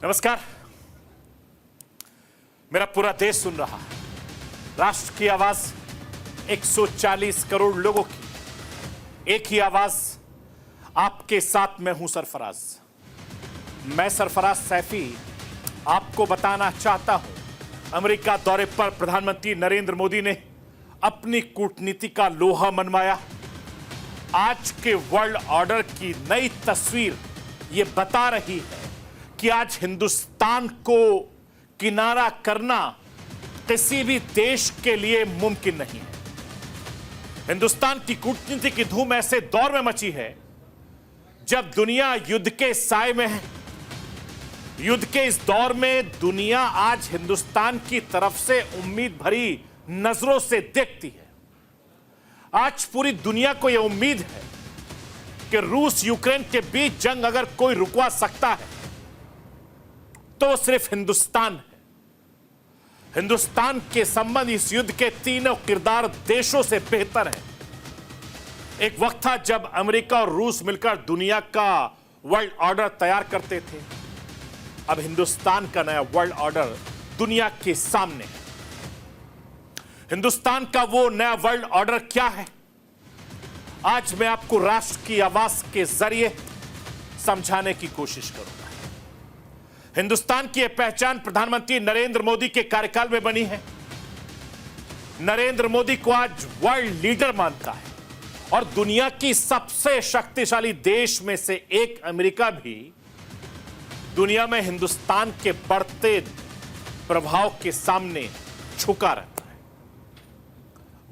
नमस्कार। मेरा पूरा देश सुन रहा है। राष्ट्र की आवाज 140 करोड़ लोगों की एक ही आवाज। आपके साथ मैं हूं सरफराज। मैं सरफराज सैफी आपको बताना चाहता हूं, अमेरिका दौरे पर प्रधानमंत्री नरेंद्र मोदी ने अपनी कूटनीति का लोहा मनवाया। आज के वर्ल्ड ऑर्डर की नई तस्वीर यह बता रही है कि आज हिंदुस्तान को किनारा करना किसी भी देश के लिए मुमकिन नहीं है। हिंदुस्तान की कूटनीति की धूम ऐसे दौर में मची है जब दुनिया युद्ध के साए में है। युद्ध के इस दौर में दुनिया आज हिंदुस्तान की तरफ से उम्मीद भरी नजरों से देखती है। आज पूरी दुनिया को यह उम्मीद है कि रूस यूक्रेन के बीच जंग अगर कोई रुकवा सकता है तो सिर्फ हिंदुस्तान है। हिंदुस्तान के संबंध इस युद्ध के तीनों किरदार देशों से बेहतर है। एक वक्त था जब अमेरिका और रूस मिलकर दुनिया का वर्ल्ड ऑर्डर तैयार करते थे। अब हिंदुस्तान का नया वर्ल्ड ऑर्डर दुनिया के सामने है। हिंदुस्तान का वो नया वर्ल्ड ऑर्डर क्या है, आज मैं आपको राष्ट्र की आवाज के जरिए समझाने की कोशिश करूंगा। हिंदुस्तान की यह पहचान प्रधानमंत्री नरेंद्र मोदी के कार्यकाल में बनी है। नरेंद्र मोदी को आज वर्ल्ड लीडर मानता है और दुनिया की सबसे शक्तिशाली देश में से एक अमेरिका भी दुनिया में हिंदुस्तान के बढ़ते प्रभाव के सामने झुका रहता है।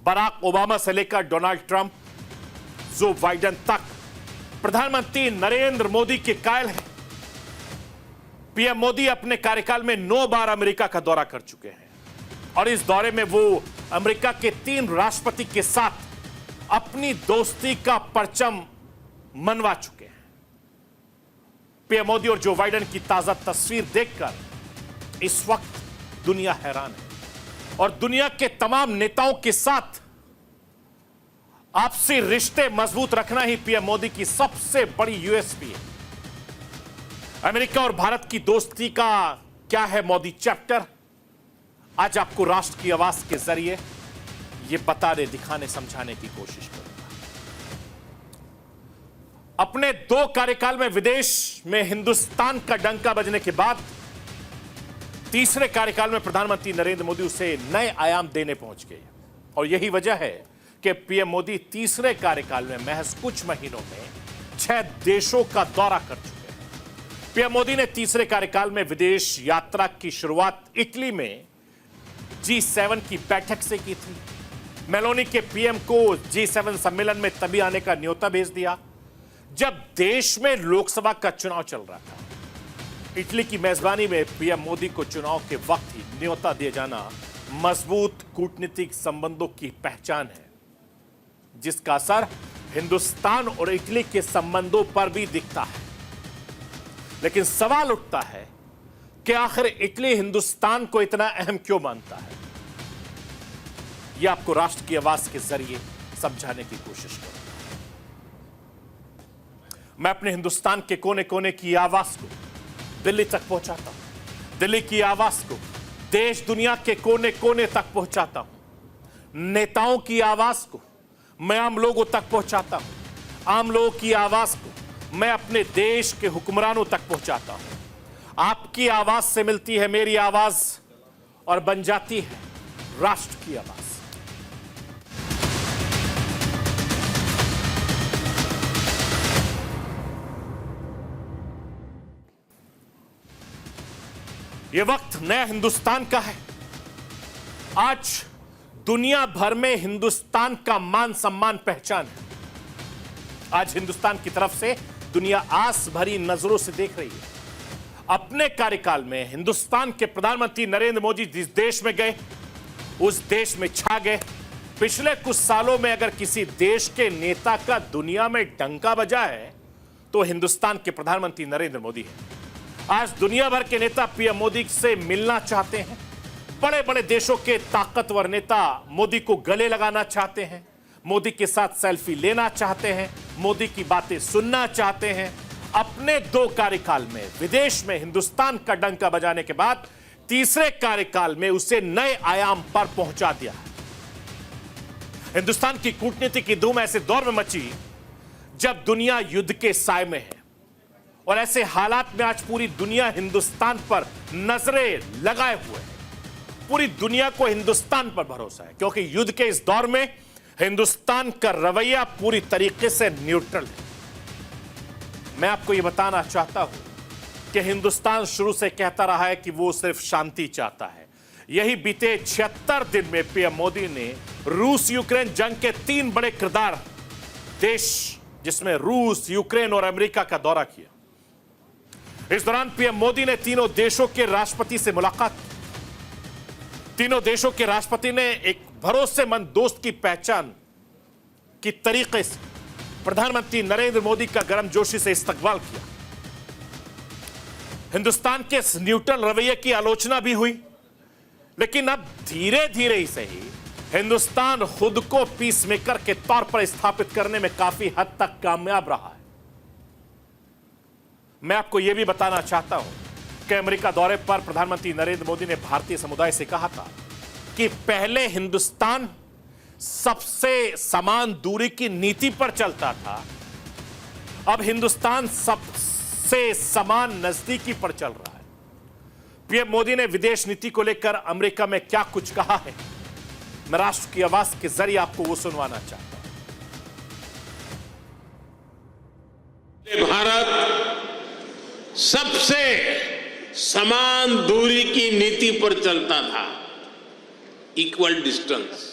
बराक ओबामा से लेकर डोनाल्ड ट्रंप, जो बाइडेन तक प्रधानमंत्री नरेंद्र मोदी के कायल हैं। पीएम मोदी अपने कार्यकाल में 9 बार अमेरिका का दौरा कर चुके हैं और इस दौरे में वो अमेरिका के 3 राष्ट्रपति के साथ अपनी दोस्ती का परचम मनवा चुके हैं। पीएम मोदी और जो बाइडेन की ताजा तस्वीर देखकर इस वक्त दुनिया हैरान है और दुनिया के तमाम नेताओं के साथ आपसी रिश्ते मजबूत रखना ही पीएम मोदी की सबसे बड़ी यूएसपी है। अमेरिका और भारत की दोस्ती का क्या है मोदी चैप्टर, आज आपको राष्ट्र की आवाज के जरिए यह बताने, दिखाने, समझाने की कोशिश करूंगा। अपने 2 कार्यकाल में विदेश में हिंदुस्तान का डंका बजने के बाद तीसरे कार्यकाल में प्रधानमंत्री नरेंद्र मोदी उसे नए आयाम देने पहुंच गए और यही वजह है कि पीएम मोदी तीसरे कार्यकाल में महज कुछ महीनों में 6 देशों का दौरा कर चुके हैं। पीएम मोदी ने तीसरे कार्यकाल में विदेश यात्रा की शुरुआत इटली में G7 की बैठक से की थी। मेलोनी के पीएम को G7 सम्मेलन में तभी आने का न्योता भेज दिया जब देश में लोकसभा का चुनाव चल रहा था। इटली की मेजबानी में पीएम मोदी को चुनाव के वक्त ही न्योता दिए जाना मजबूत कूटनीतिक संबंधों की पहचान है, जिसका असर हिंदुस्तान और इटली के संबंधों पर भी दिखता है। लेकिन सवाल उठता है कि आखिर इटली हिंदुस्तान को इतना अहम क्यों मानता है। यह आपको राष्ट्र की आवाज के जरिए समझाने की कोशिश करूंगा। मैं अपने हिंदुस्तान के कोने कोने की आवाज को दिल्ली तक पहुंचाता हूं। दिल्ली की आवाज को देश दुनिया के कोने कोने तक पहुंचाता हूं। नेताओं की आवाज को मैं आम लोगों तक पहुंचाता हूं। आम लोगों की आवाज को मैं अपने देश के हुक्मरानों तक पहुंचाता हूं। आपकी आवाज से मिलती है मेरी आवाज और बन जाती है राष्ट्र की आवाज। यह वक्त नया हिंदुस्तान का है। आज दुनिया भर में हिंदुस्तान का मान सम्मान पहचान है। आज हिंदुस्तान की तरफ से दुनिया आस भरी नजरों से देख रही है। अपने कार्यकाल में हिंदुस्तान के प्रधानमंत्री नरेंद्र मोदी जिस देश में गए उस देश में छा गए। पिछले कुछ सालों में अगर किसी देश के नेता का दुनिया में डंका बजा है तो हिंदुस्तान के प्रधानमंत्री नरेंद्र मोदी है। आज दुनिया भर के नेता पीएम मोदी से मिलना चाहते हैं। बड़े बड़े देशों के ताकतवर नेता मोदी को गले लगाना चाहते हैं, मोदी के साथ सेल्फी लेना चाहते हैं, मोदी की बातें सुनना चाहते हैं। अपने 2 कार्यकाल में विदेश में हिंदुस्तान का डंका बजाने के बाद तीसरे कार्यकाल में उसे नए आयाम पर पहुंचा दिया। हिंदुस्तान की कूटनीति की धूम ऐसे दौर में मची जब दुनिया युद्ध के साए में है, और ऐसे हालात में आज पूरी दुनिया हिंदुस्तान पर नजरें लगाए हुए है। पूरी दुनिया को हिंदुस्तान पर भरोसा है, क्योंकि युद्ध के इस दौर में हिंदुस्तान का रवैया पूरी तरीके से न्यूट्रल है। मैं आपको यह बताना चाहता हूं कि हिंदुस्तान शुरू से कहता रहा है कि वो सिर्फ शांति चाहता है। यही बीते 76 दिन में पीएम मोदी ने रूस यूक्रेन जंग के 3 बड़े किरदार देश, जिसमें रूस, यूक्रेन और अमेरिका का दौरा किया। इस दौरान पीएम मोदी ने तीनों देशों के राष्ट्रपति से मुलाकात की। तीनों देशों के राष्ट्रपति ने एक भरोसेमंद दोस्त की पहचान की तरीके से प्रधानमंत्री नरेंद्र मोदी का गर्मजोशी से इस्तकबाल किया। हिंदुस्तान के इस न्यूट्रल रवैये की आलोचना भी हुई, लेकिन अब धीरे धीरे ही सही हिंदुस्तान खुद को पीस मेकर के तौर पर स्थापित करने में काफी हद तक कामयाब रहा है। मैं आपको यह भी बताना चाहता हूं कि अमेरिका दौरे पर प्रधानमंत्री नरेंद्र मोदी ने भारतीय समुदाय से कहा था कि पहले हिंदुस्तान सबसे समान दूरी की नीति पर चलता था, अब हिंदुस्तान सबसे समान नजदीकी पर चल रहा है। पीएम मोदी ने विदेश नीति को लेकर अमेरिका में क्या कुछ कहा है, मैं राष्ट्र की आवाज के जरिए आपको वो सुनवाना चाहता हूं। भारत सबसे समान दूरी की नीति पर चलता था, इक्वल डिस्टेंस।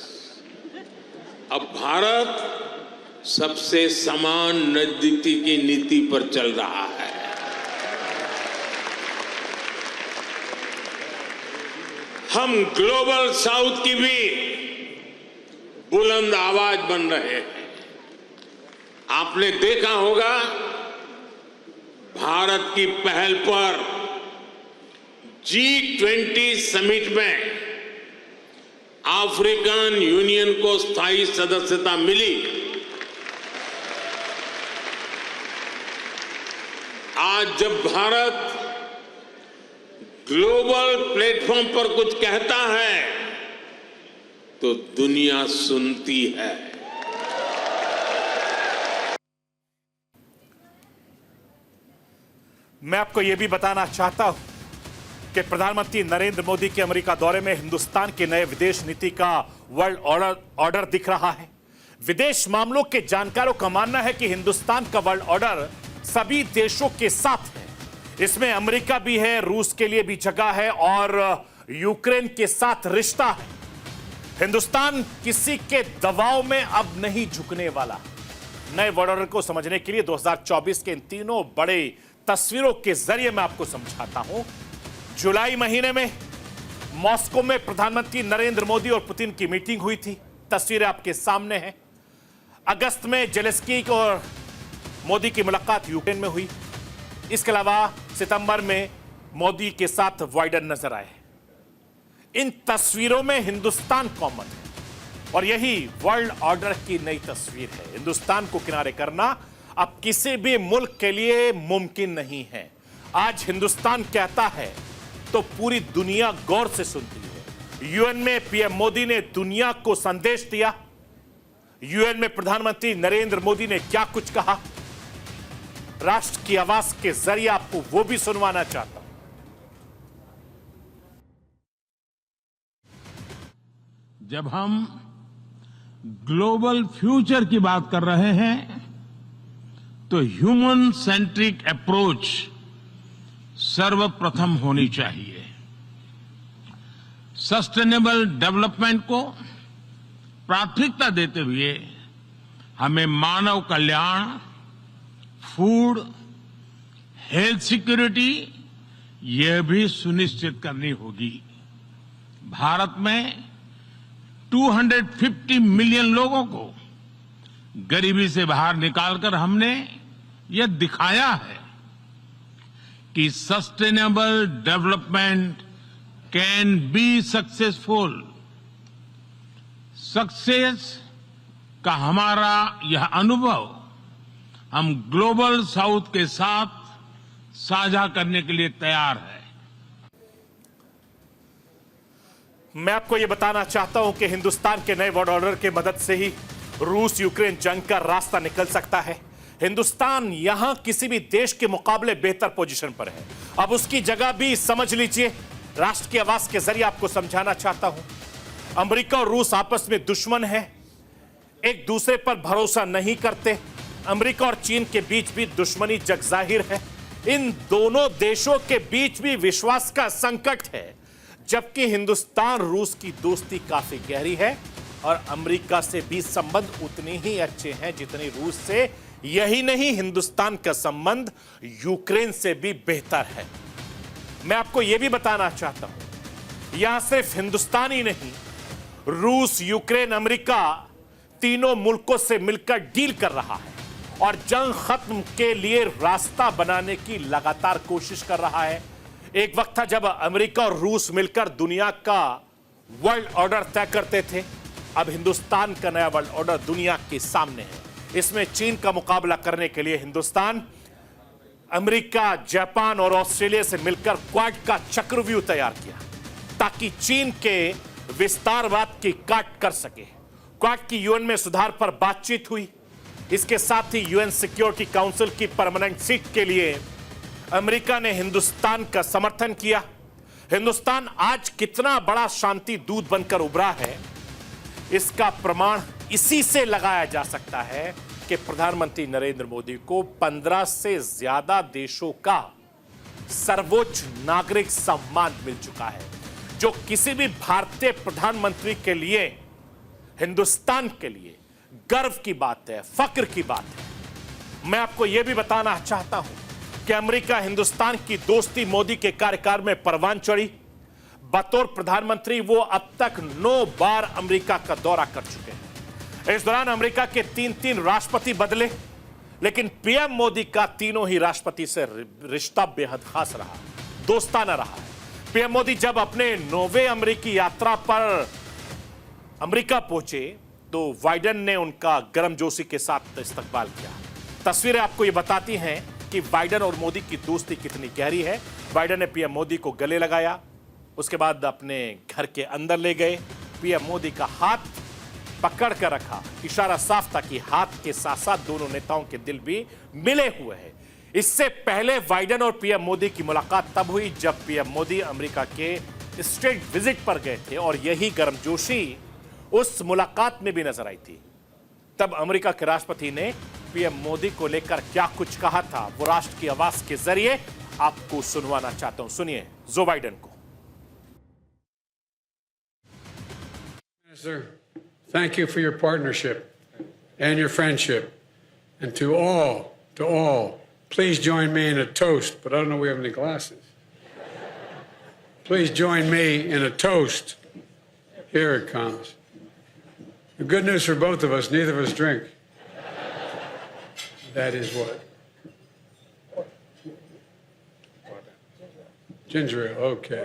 अब भारत सबसे समान नजदीकी की नीति पर चल रहा है। हम ग्लोबल साउथ की भी बुलंद आवाज बन रहे हैं। आपने देखा होगा, भारत की पहल पर G20 समिट में अफ्रीकन यूनियन को स्थायी सदस्यता मिली। आज जब भारत ग्लोबल प्लेटफॉर्म पर कुछ कहता है तो दुनिया सुनती है। मैं आपको यह भी बताना चाहता हूं कि प्रधानमंत्री नरेंद्र मोदी के अमेरिका दौरे में हिंदुस्तान के नए विदेश नीति का वर्ल्ड ऑर्डर दिख रहा है। विदेश मामलों के जानकारों का मानना है कि हिंदुस्तान का वर्ल्ड ऑर्डर सभी देशों के साथ है। इसमें अमेरिका भी है, रूस के लिए भी जगह है और यूक्रेन के साथ रिश्ता है। हिंदुस्तान किसी के दबाव में अब नहीं झुकने वाला। नए वर्ल्ड ऑर्डर को समझने के लिए 2024 के इन तीनों बड़े तस्वीरों के जरिए मैं आपको समझाता हूं। जुलाई महीने में मॉस्को में प्रधानमंत्री नरेंद्र मोदी और पुतिन की मीटिंग हुई थी। तस्वीरें आपके सामने हैं। अगस्त में जेलेंस्की और मोदी की मुलाकात यूक्रेन में हुई। इसके अलावा सितंबर में मोदी के साथ बाइडेन नजर आए। इन तस्वीरों में हिंदुस्तान कॉमन है और यही वर्ल्ड ऑर्डर की नई तस्वीर है। हिंदुस्तान को किनारे करना अब किसी भी मुल्क के लिए मुमकिन नहीं है। आज हिंदुस्तान कहता है तो पूरी दुनिया गौर से सुनती है। यूएन में पीएम मोदी ने दुनिया को संदेश दिया। यूएन में प्रधानमंत्री नरेंद्र मोदी ने क्या कुछ कहा, राष्ट्र की आवाज के जरिए आपको वो भी सुनवाना चाहता हूं। जब हम ग्लोबल फ्यूचर की बात कर रहे हैं तो ह्यूमन सेंट्रिक अप्रोच सर्वप्रथम होनी चाहिए। सस्टेनेबल डेवलपमेंट को प्राथमिकता देते हुए हमें मानव कल्याण, फूड, हेल्थ सिक्योरिटी यह भी सुनिश्चित करनी होगी। भारत में 250 मिलियन लोगों को गरीबी से बाहर निकालकर हमने यह दिखाया है कि sustainable development can be successful. Success का हमारा यह अनुभव हम ग्लोबल साउथ के साथ साझा करने के लिए तैयार है। मैं आपको यह बताना चाहता हूं कि हिंदुस्तान के नए वर्ल्ड ऑर्डर की मदद से ही रूस यूक्रेन जंग का रास्ता निकल सकता है। हिंदुस्तान यहां किसी भी देश के मुकाबले बेहतर पोजीशन पर है। अब उसकी जगह भी समझ लीजिए। राष्ट्र की आवाज के जरिए आपको समझाना चाहता हूं, अमेरिका और रूस आपस में दुश्मन है, एक दूसरे पर भरोसा नहीं करते। अमेरिका और चीन के बीच भी दुश्मनी जग जाहिर है। इन दोनों देशों के बीच भी विश्वास का संकट है, जबकि हिंदुस्तान रूस की दोस्ती काफी गहरी है और अमेरिका से भी संबंध उतने ही अच्छे हैं जितने रूस से। यही नहीं, हिंदुस्तान का संबंध यूक्रेन से भी बेहतर है। मैं आपको यह भी बताना चाहता हूं, यहां सिर्फ हिंदुस्तान ही नहीं, रूस, यूक्रेन, अमेरिका तीनों मुल्कों से मिलकर डील कर रहा है और जंग खत्म के लिए रास्ता बनाने की लगातार कोशिश कर रहा है। एक वक्त था जब अमेरिका और रूस मिलकर दुनिया का वर्ल्ड ऑर्डर तय करते थे। अब हिंदुस्तान का नया वर्ल्ड ऑर्डर दुनिया के सामने है। इसमें चीन का मुकाबला करने के लिए हिंदुस्तान अमेरिका, जापान और ऑस्ट्रेलिया से मिलकर क्वाड का चक्रव्यूह तैयार किया ताकि चीन के विस्तारवाद की काट कर सके। क्वाड की यूएन में सुधार पर बातचीत हुई। इसके साथ ही यूएन सिक्योरिटी काउंसिल की परमानेंट सीट के लिए अमेरिका ने हिंदुस्तान का समर्थन किया। हिंदुस्तान आज कितना बड़ा शांति दूत बनकर उभरा है, इसका प्रमाण इसी से लगाया जा सकता है कि प्रधानमंत्री नरेंद्र मोदी को 15 से ज्यादा देशों का सर्वोच्च नागरिक सम्मान मिल चुका है, जो किसी भी भारतीय प्रधानमंत्री के लिए, हिंदुस्तान के लिए गर्व की बात है, फक्र की बात है। मैं आपको यह भी बताना चाहता हूं कि अमेरिका हिंदुस्तान की दोस्ती मोदी के कार्यकाल में परवान चढ़ी। बतौर प्रधानमंत्री वो अब तक 9 बार अमेरिका का दौरा कर चुके हैं। इस दौरान अमेरिका के 3 राष्ट्रपति बदले, लेकिन पीएम मोदी का तीनों ही राष्ट्रपति से रिश्ता बेहद खास रहा, दोस्ताना रहा है। पीएम मोदी जब अपने 9वें अमेरिकी यात्रा पर अमेरिका पहुंचे तो बाइडेन ने उनका गर्मजोशी के साथ इस्तकबाल किया। तस्वीरें आपको ये बताती हैं कि बाइडेन और मोदी की दोस्ती कितनी गहरी है। बाइडेन ने पीएम मोदी को गले लगाया, उसके बाद अपने घर के अंदर ले गए, पीएम मोदी का हाथ पकड़ कर रखा। इशारा साफ था कि हाथ के साथ साथ दोनों नेताओं के दिल भी मिले हुए हैं। इससे पहले बाइडेन और पीएम मोदी की मुलाकात तब हुई जब पीएम मोदी अमेरिका के स्टेट विजिट पर गए थे और यही गर्मजोशी उस मुलाकात में भी नजर आई थी। तब अमेरिका के राष्ट्रपति ने पीएम मोदी को लेकर क्या कुछ कहा था, वो राष्ट्र की आवाज के जरिए आपको सुनवाना चाहता हूं। सुनिए जो बाइडेन को। Sir, thank you for your partnership and your friendship. And to all, please join me in a toast, but I don't know if we have any glasses. Please join me in a toast. Here it comes. The good news for both of us, neither of us drink. That is what? Ginger ale, okay.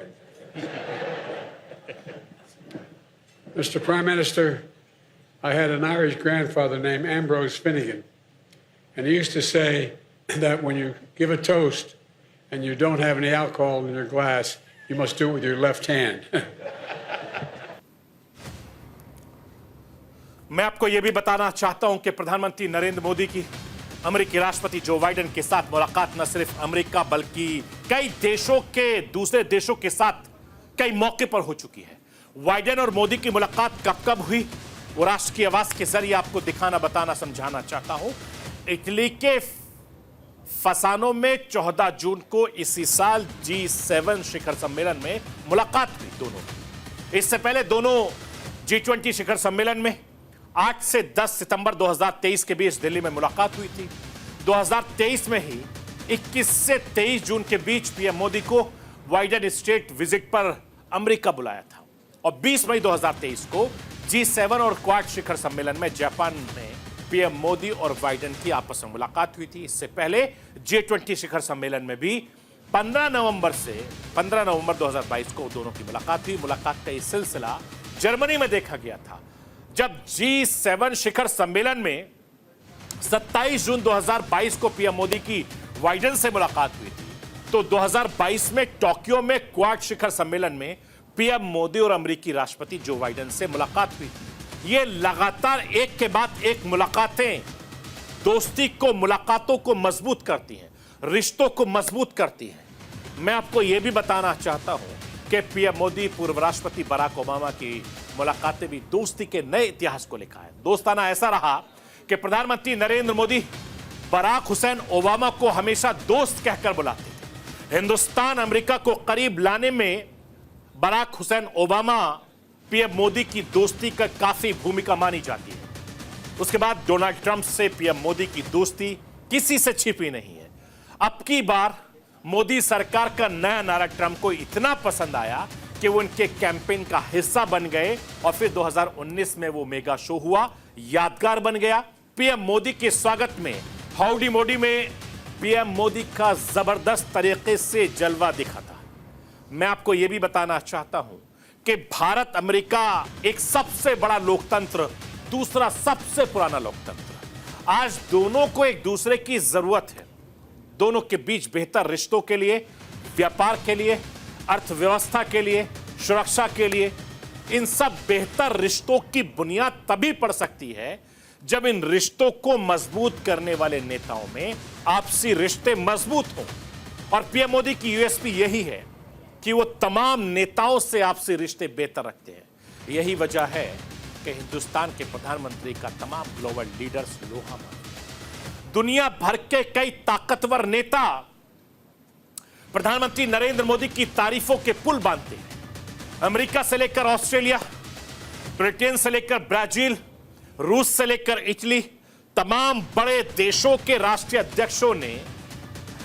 Mr. Prime Minister, I had an Irish grandfather named Ambrose Finnegan, and he used to say that when you give a toast and you don't have any alcohol in your glass, you must do it with your left hand. मैं आपको यह भी बताना चाहता हूं कि प्रधानमंत्री नरेंद्र मोदी की अमेरिकी राष्ट्रपति जो बाइडेन के साथ मुलाकात न सिर्फ अमेरिका बल्कि कई देशों के, दूसरे देशों के साथ कई मौके पर हो चुकी है। बाइडेन और मोदी की मुलाकात कब कब हुई, वो राष्ट्र की आवाज के जरिए आपको दिखाना, बताना, समझाना चाहता हूं। इटली के फसानो में 14 जून को इसी साल G7 शिखर सम्मेलन में मुलाकात हुई दोनों की। इससे पहले दोनों G20 शिखर सम्मेलन में 8 से 10 सितंबर 2023 के बीच दिल्ली में मुलाकात हुई थी। 2023 में ही 21 से 23 जून के बीच पीएम मोदी को बाइडेन स्टेट विजिट पर अमेरिका बुलाया था और 20 मई 2023 को G7 और क्वाड शिखर सम्मेलन में जापान में पीएम मोदी और बाइडेन की आपस में मुलाकात हुई थी। इससे पहले G20 शिखर सम्मेलन में भी 15 नवंबर 2022 को दोनों की मुलाकात हुई। मुलाकात का यह सिलसिला जर्मनी में देखा गया था, जब G7 शिखर सम्मेलन में 27 जून 2022 को पीएम मोदी की बाइडेन से मुलाकात हुई थी। तो 2022 में टोक्यो में क्वाड शिखर सम्मेलन में पीएम मोदी और अमेरिकी राष्ट्रपति जो बाइडेन से मुलाकात हुई। ये लगातार एक के बाद एक मुलाकातें दोस्ती को, मुलाकातों को मजबूत करती हैं, रिश्तों को मजबूत करती हैं। मैं आपको यह भी बताना चाहता हूं कि पीएम मोदी पूर्व राष्ट्रपति बराक ओबामा की मुलाकातें भी दोस्ती के नए इतिहास को लिखा है। दोस्ताना ऐसा रहा कि प्रधानमंत्री Narendra Modi Barack Hussain Obama को हमेशा दोस्त कहकर बुलाते थे। हिंदुस्तान अमेरिका को करीब लाने में Barack Hussain Obama PM Modi की दोस्ती का काफी भूमिका मानी जाती है। उसके बाद डोनाल्ड ट्रंप से पीएम मोदी की दोस्ती किसी से छिपी नहीं है। अब की बार मोदी सरकार का नया नारा ट्रंप को इतना पसंद आया कि वो उनके कैंपेन का हिस्सा बन गए और फिर 2019 में वो मेगा शो हुआ, यादगार बन गया। पीएम मोदी के स्वागत में हाउडी मोदी में पीएम मोदी का जबरदस्त तरीके से जलवा दिखा था। मैं आपको यह भी बताना चाहता हूं कि भारत अमेरिका एक सबसे बड़ा लोकतंत्र, दूसरा सबसे पुराना लोकतंत्र। आज दोनों को एक दूसरे की जरूरत है। दोनों के बीच बेहतर रिश्तों के लिए, व्यापार के लिए, अर्थव्यवस्था के लिए, सुरक्षा के लिए, इन सब बेहतर रिश्तों की बुनियाद तभी पड़ सकती है जब इन रिश्तों को मजबूत करने वाले नेताओं में आपसी रिश्ते मजबूत हों। और पीएम मोदी की यूएसपी यही है कि वो तमाम नेताओं से आपसी रिश्ते बेहतर रखते हैं। यही वजह है कि हिंदुस्तान के प्रधानमंत्री का तमाम ग्लोबल लीडर्स लोहा मानते। दुनिया भर के कई ताकतवर नेता प्रधानमंत्री नरेंद्र मोदी की तारीफों के पुल बांधते हैं। अमेरिका से लेकर ऑस्ट्रेलिया, ब्रिटेन से लेकर ब्राजील, रूस से लेकर इटली, तमाम बड़े देशों के राष्ट्रीय अध्यक्षों ने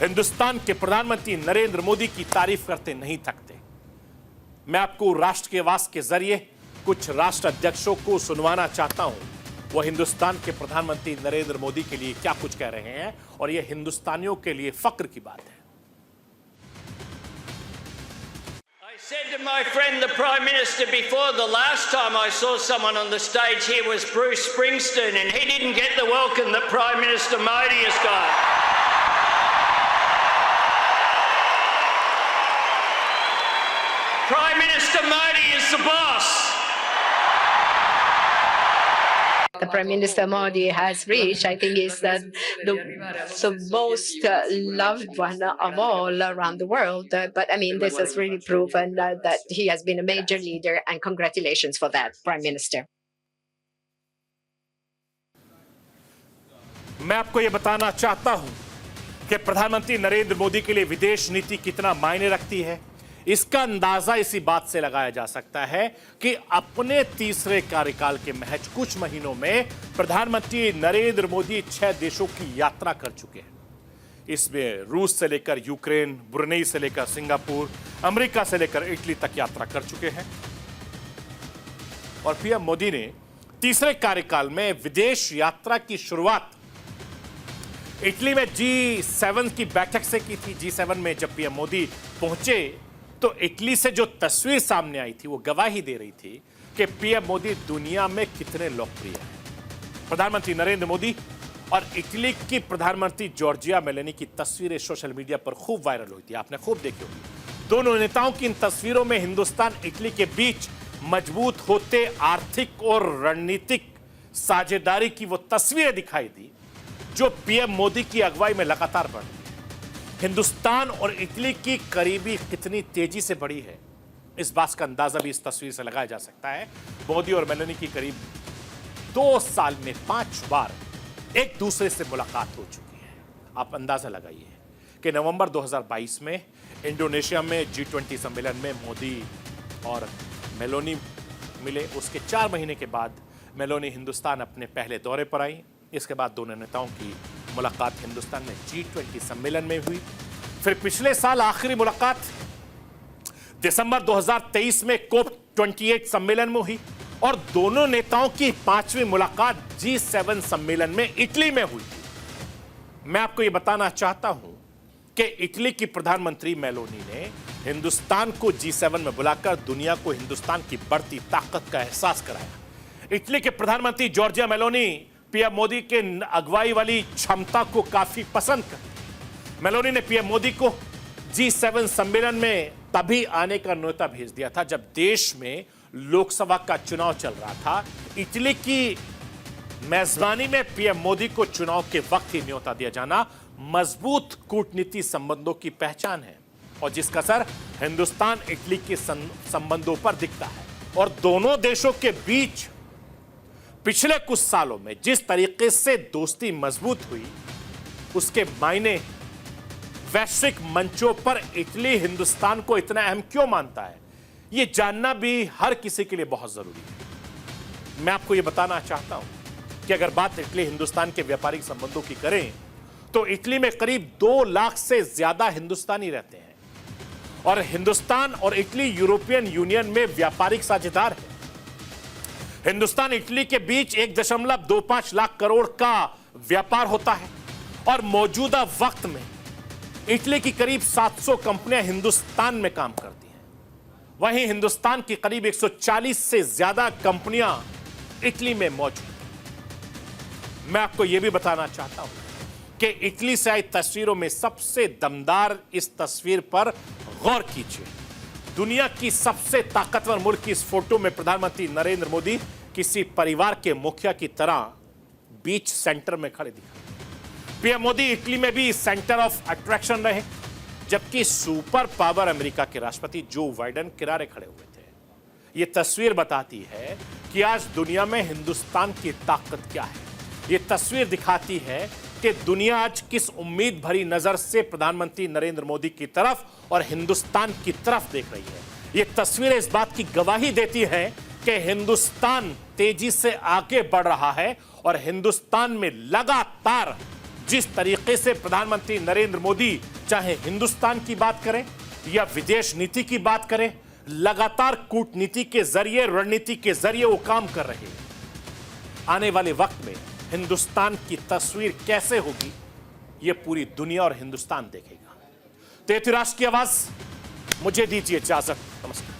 हिंदुस्तान के प्रधानमंत्री नरेंद्र मोदी की तारीफ करते नहीं थकते। मैं आपको राष्ट्र के आवाज के जरिए कुछ राष्ट्र अध्यक्षों को सुनवाना चाहता हूं, वो हिंदुस्तान के प्रधानमंत्री नरेंद्र मोदी के लिए क्या कुछ कह रहे हैं और यह हिंदुस्तानियों के लिए फक्र की बात है। I said to my friend, the Prime Minister, before the last time I saw someone on the stage here was Bruce Springsteen, and he didn't get the welcome that Prime Minister Modi has got. Prime Minister Modi is the boss. The Prime Minister Modi has reached, I think, is the most loved one of all around the world. But I mean, this has really proven that he has been a major leader, and congratulations for that, Prime Minister. मैं आपको यह बताना चाहता हूं कि प्रधानमंत्री नरेंद्र मोदी के लिए विदेश नीति कितना मायने रखती है। इसका अंदाजा इसी बात से लगाया जा सकता है कि अपने तीसरे कार्यकाल के महज कुछ महीनों में प्रधानमंत्री नरेंद्र मोदी 6 देशों की यात्रा कर चुके हैं। इसमें रूस से लेकर यूक्रेन, ब्रुनेई से लेकर सिंगापुर, अमेरिका से लेकर इटली तक यात्रा कर चुके हैं। और पीएम मोदी ने तीसरे कार्यकाल में विदेश यात्रा की शुरुआत इटली में G7 की बैठक से की थी। G7 में जब पीएम मोदी पहुंचे तो इटली से जो तस्वीर सामने आई थी वो गवाही दे रही थी कि पीएम मोदी दुनिया में कितने लोकप्रिय हैं। प्रधानमंत्री नरेंद्र मोदी और इटली की प्रधानमंत्री जॉर्जिया मेलोनी की तस्वीरें सोशल मीडिया पर खूब वायरल हुई थी, आपने खूब देखी होगी। दोनों नेताओं की इन तस्वीरों में हिंदुस्तान इटली के बीच मजबूत होते आर्थिक और रणनीतिक साझेदारी की वो तस्वीरें दिखाई दी जो पीएम मोदी की अगुवाई में लगातार बढ़ रही है। हिंदुस्तान और इटली की करीबी कितनी तेजी से बढ़ी है, इस बात का अंदाजा भी इस तस्वीर से लगाया जा सकता है। मोदी और मेलोनी की करीब 2 साल में 5 बार एक दूसरे से मुलाकात हो चुकी है। आप अंदाजा लगाइए कि नवंबर 2022 में इंडोनेशिया में G20 सम्मेलन में मोदी और मेलोनी मिले। उसके 4 महीने के बाद मेलोनी हिंदुस्तान अपने पहले दौरे पर आई। इसके बाद दोनों नेताओं की मुलाकात हिंदुस्तान में G20 सम्मेलन में हुई। फिर पिछले साल आखिरी मुलाकात दिसंबर 2023 में COP28 सम्मेलन में हुई और दोनों नेताओं की 5वीं मुलाकात G7 सम्मेलन में इटली में हुई। मैं आपको यह बताना चाहता हूं कि इटली की प्रधानमंत्री मेलोनी ने हिंदुस्तान को G7 में बुलाकर दुनिया को हिंदुस्तान की बढ़ती ताकत का एहसास कराया। इटली के प्रधानमंत्री जॉर्जिया मेलोनी पीएम मोदी के अगुवाई वाली क्षमता को काफी पसंद करते। मेलोनी ने पीएम मोदी को G7 सम्मेलन में तभी आने का न्योता भेज दिया था जब देश में लोकसभा का चुनाव चल रहा था। इटली की मेजबानी में पीएम मोदी को चुनाव के वक्त ही न्योता दिया जाना मजबूत कूटनीति संबंधों की पहचान है और जिसका असर हिंदुस्तान इटली के संबंधों पर दिखता है। और दोनों देशों के बीच पिछले कुछ सालों में जिस तरीके से दोस्ती मजबूत हुई उसके मायने वैश्विक मंचों पर इटली हिंदुस्तान को इतना अहम क्यों मानता है, यह जानना भी हर किसी के लिए बहुत जरूरी है। मैं आपको यह बताना चाहता हूं कि अगर बात इटली हिंदुस्तान के व्यापारिक संबंधों की करें तो इटली में करीब 2 लाख से ज्यादा हिंदुस्तानी रहते हैं और हिंदुस्तान और इटली यूरोपियन यूनियन में व्यापारिक साझेदार है। हिंदुस्तान इटली के बीच 1.25 लाख करोड़ का व्यापार होता है और मौजूदा वक्त में इटली की करीब 700 कंपनियां हिंदुस्तान में काम करती हैं। वहीं हिंदुस्तान की करीब 140 से ज्यादा कंपनियां इटली में मौजूद हैं। मैं आपको यह भी बताना चाहता हूं कि इटली से आई तस्वीरों में सबसे दमदार इस तस्वीर पर गौर कीजिए। दुनिया की सबसे ताकतवर मुल्क की इस फोटो में प्रधानमंत्री नरेंद्र मोदी किसी परिवार के मुखिया की तरह बीच सेंटर में खड़े दिखाई। पीएम मोदी इटली में भी सेंटर ऑफ अट्रैक्शन रहे जबकि सुपर पावर अमेरिका के राष्ट्रपति जो बाइडेन किनारे खड़े हुए थे। यह तस्वीर बताती है कि आज दुनिया में हिंदुस्तान की ताकत क्या है। यह तस्वीर दिखाती है कि दुनिया आज किस उम्मीद भरी नजर से प्रधानमंत्री नरेंद्र मोदी की तरफ और हिंदुस्तान की तरफ देख रही है। यह तस्वीर इस बात की गवाही देती है कि हिंदुस्तान तेजी से आगे बढ़ रहा है और हिंदुस्तान में लगातार जिस तरीके से प्रधानमंत्री नरेंद्र मोदी चाहे हिंदुस्तान की बात करें या विदेश नीति की बात करें, लगातार कूटनीति के जरिए, रणनीति के जरिए वो काम कर रहे हैं। आने वाले वक्त में हिंदुस्तान की तस्वीर कैसे होगी यह पूरी दुनिया और हिंदुस्तान देखेगा। तो ये थी राष्ट्र की आवाज, मुझे दीजिए इजाजत, नमस्कार।